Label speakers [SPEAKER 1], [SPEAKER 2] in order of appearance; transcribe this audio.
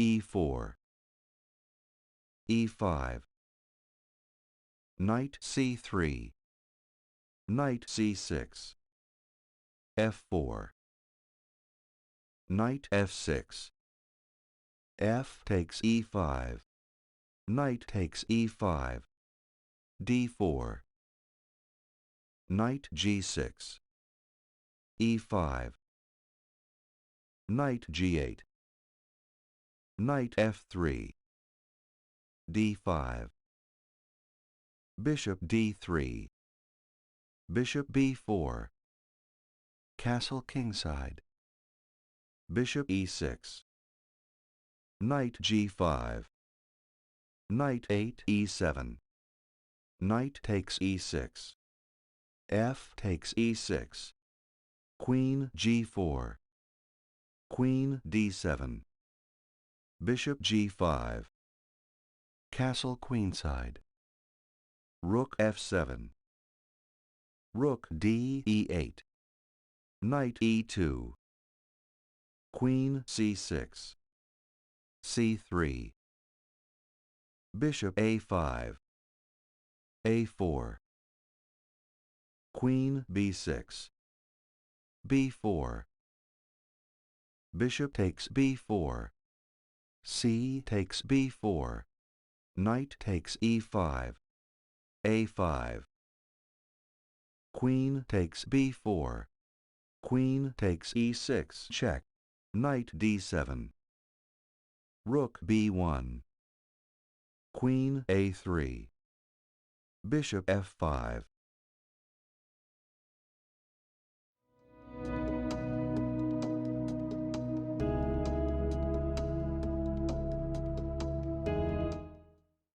[SPEAKER 1] e4, e5, knight c3, knight c6, f4, knight f6, f takes e5, knight takes e5, d4, knight g6, e5, knight g8, knight f3, d5, bishop d3, bishop b4, castle kingside, bishop e6, knight g5, knight 8 e7, knight takes e6, f takes e6, queen g4, queen d7, bishop g5, castle queenside, rook f7, rook d e8, knight e2, queen c6, c3, bishop a5, a4, queen b6, b4, bishop takes b4, c takes b4, knight takes e5, a5, queen takes b4, queen takes e6 check, knight d7, rook b1, queen a3, bishop f5,